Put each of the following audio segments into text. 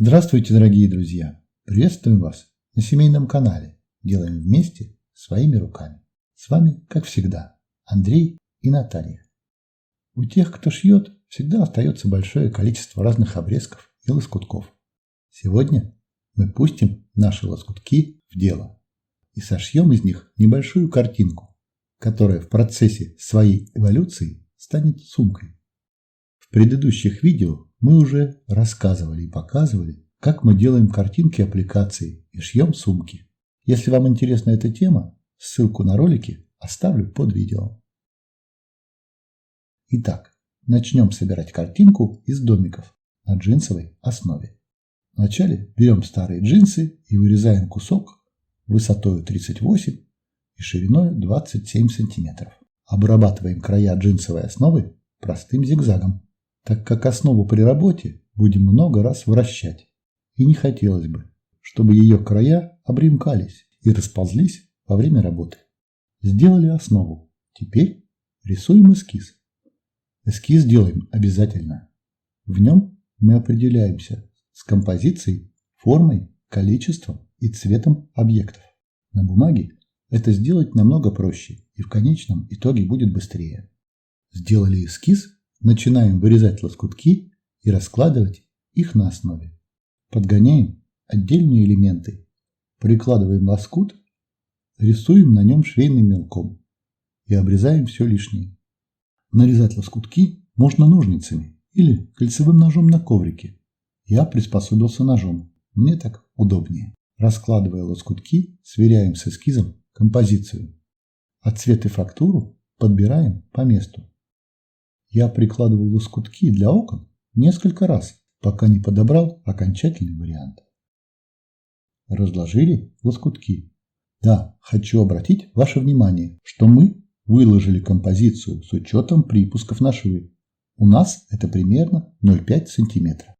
Здравствуйте, дорогие друзья! Приветствуем вас на семейном канале. Делаем вместе своими руками. С вами, как всегда, Андрей и Наталья. У тех, кто шьет, всегда остается большое количество разных обрезков и лоскутков. Сегодня мы пустим наши лоскутки в дело и сошьем из них небольшую картинку, которая в процессе своей эволюции станет сумкой. В предыдущих видео мы уже рассказывали и показывали, как мы делаем картинки аппликации и шьем сумки. Если вам интересна эта тема, ссылку на ролики оставлю под видео. Итак, начнем собирать картинку из домиков на джинсовой основе. Вначале берем старые джинсы и вырезаем кусок высотой 38 и шириной 27 см. Обрабатываем края джинсовой основы простым зигзагом, так как основу при работе будем много раз вращать. И не хотелось бы, чтобы ее края обрымкались и расползлись во время работы. Сделали основу. Теперь рисуем эскиз. Эскиз делаем обязательно. В нем мы определяемся с композицией, формой, количеством и цветом объектов. На бумаге это сделать намного проще и в конечном итоге будет быстрее. Сделали эскиз, начинаем вырезать лоскутки и раскладывать их на основе. Подгоняем отдельные элементы, прикладываем лоскут, рисуем на нем швейным мелком и обрезаем все лишнее. Нарезать лоскутки можно ножницами или кольцевым ножом на коврике. Я приспособился ножом, мне так удобнее. Раскладывая лоскутки, сверяем с эскизом композицию, а цвет и фактуру подбираем по месту. Я прикладывал лоскутки для окон несколько раз, пока не подобрал окончательный вариант. Разложили лоскутки. Да, хочу обратить ваше внимание, что мы выложили композицию с учетом припусков на швы. У нас это примерно 0,5 см.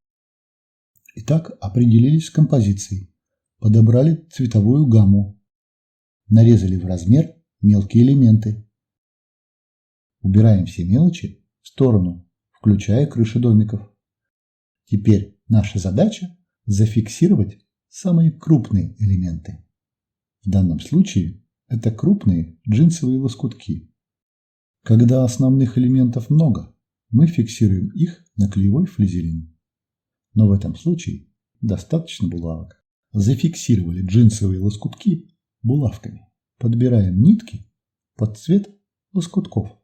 Итак, определились с композицией. Подобрали цветовую гамму. Нарезали в размер мелкие элементы. Убираем все мелочи в сторону, включая крыши домиков. Теперь наша задача зафиксировать самые крупные элементы. В данном случае это крупные джинсовые лоскутки. Когда основных элементов много, мы фиксируем их на клеевой флизелин. Но в этом случае достаточно булавок. Зафиксировали джинсовые лоскутки булавками. Подбираем нитки под цвет лоскутков.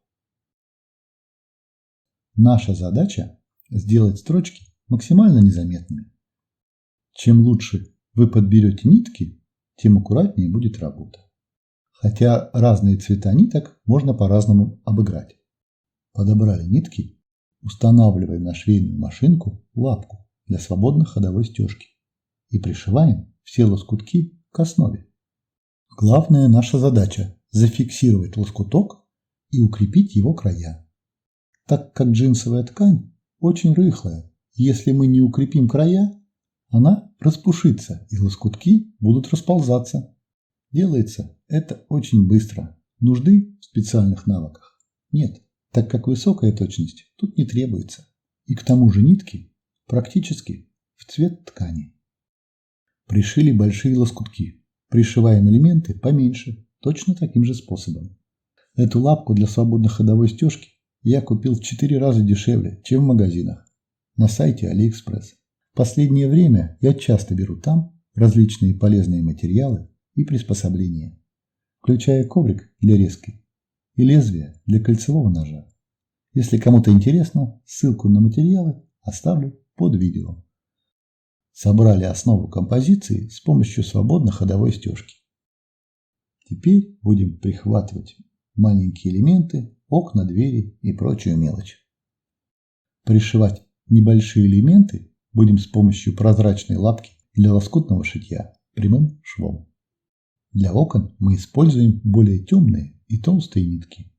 Наша задача сделать строчки максимально незаметными. Чем лучше вы подберете нитки, тем аккуратнее будет работа. Хотя разные цвета ниток можно по-разному обыграть. Подобрали нитки, устанавливаем на швейную машинку лапку для свободной ходовой стежки и пришиваем все лоскутки к основе. Главная наша задача – зафиксировать лоскуток и укрепить его края. Так как джинсовая ткань очень рыхлая, если мы не укрепим края, она распушится и лоскутки будут расползаться. Делается это очень быстро. Нужды в специальных навыках нет, так как высокая точность тут не требуется. И к тому же нитки практически в цвет ткани. Пришили большие лоскутки. Пришиваем элементы поменьше, точно таким же способом. Эту лапку для свободной ходовой стежки я купил в 4 раза дешевле, чем в магазинах, на сайте AliExpress. В последнее время я часто беру там различные полезные материалы и приспособления, включая коврик для резки и лезвие для кольцевого ножа. Если кому-то интересно, ссылку на материалы оставлю под видео. Собрали основу композиции с помощью свободной ходовой стежки. Теперь будем прихватывать маленькие элементы, окна, двери и прочую мелочь. Пришивать небольшие элементы будем с помощью прозрачной лапки для лоскутного шитья прямым швом. Для окон мы используем более темные и толстые нитки.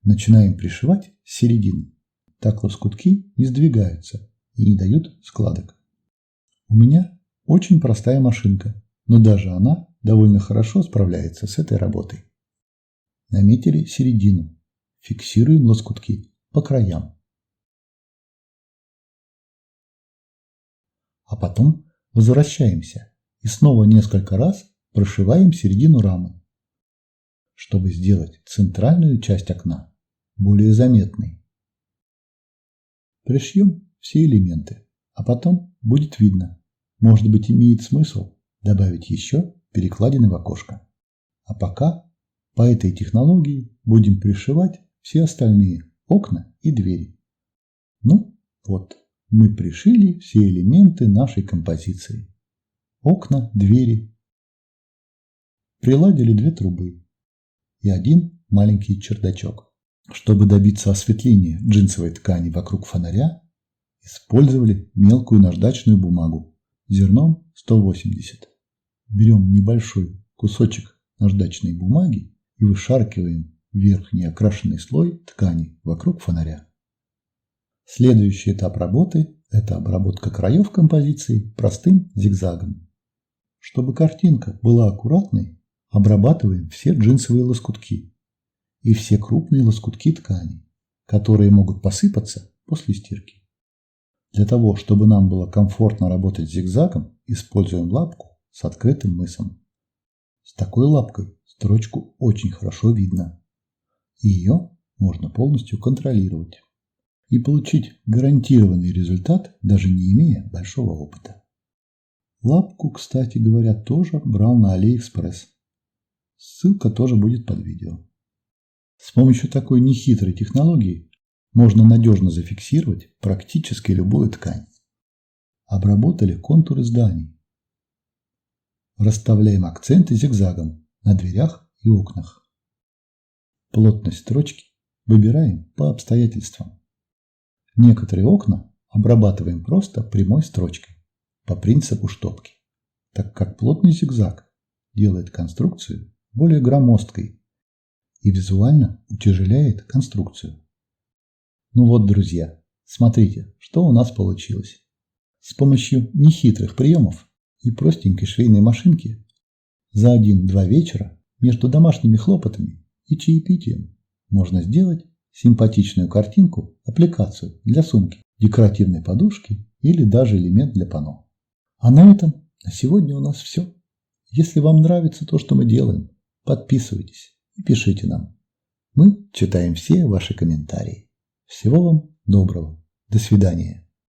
Начинаем пришивать с середины. Так лоскутки не сдвигаются и не дают складок. У меня очень простая машинка, но даже она довольно хорошо справляется с этой работой. Наметили середину. Фиксируем лоскутки по краям. а потом возвращаемся и снова несколько раз прошиваем середину рамы, чтобы сделать центральную часть окна более заметной. Пришьем все элементы, а потом будет видно. Может быть, имеет смысл добавить еще перекладины в окошко. А пока по этой технологии будем пришивать все остальные окна и двери. Ну вот, мы пришили все элементы нашей композиции. Окна, двери. Приладили 2 трубы и 1 маленький чердачок. Чтобы добиться осветления джинсовой ткани вокруг фонаря, использовали мелкую наждачную бумагу зерном 180. Берем небольшой кусочек наждачной бумаги и вышаркиваем верхний окрашенный слой ткани вокруг фонаря. Следующий этап работы – это обработка краев композиции простым зигзагом. Чтобы картинка была аккуратной, обрабатываем все джинсовые лоскутки и все крупные лоскутки ткани, которые могут посыпаться после стирки. Для того, чтобы нам было комфортно работать зигзагом, используем лапку с открытым мысом. С такой лапкой строчку очень хорошо видно, и ее можно полностью контролировать и получить гарантированный результат, даже не имея большого опыта. Лапку, кстати говоря, тоже брал на AliExpress. Ссылка тоже будет под видео. С помощью такой нехитрой технологии можно надежно зафиксировать практически любую ткань. Обработали контуры зданий. Расставляем акценты зигзагом на дверях и окнах. Плотность строчки выбираем по обстоятельствам. Некоторые окна обрабатываем просто прямой строчкой по принципу штопки, так как плотный зигзаг делает конструкцию более громоздкой и визуально утяжеляет конструкцию. Ну вот, друзья, смотрите, что у нас получилось. С помощью нехитрых приемов и простенькой швейной машинки за 1-2 вечера между домашними хлопотами и чаепитием можно сделать симпатичную картинку, аппликацию для сумки, декоративной подушки или даже элемент для панно. А на этом на сегодня у нас все. Если вам нравится то, что мы делаем, подписывайтесь и пишите нам. Мы читаем все ваши комментарии. Всего вам доброго. До свидания.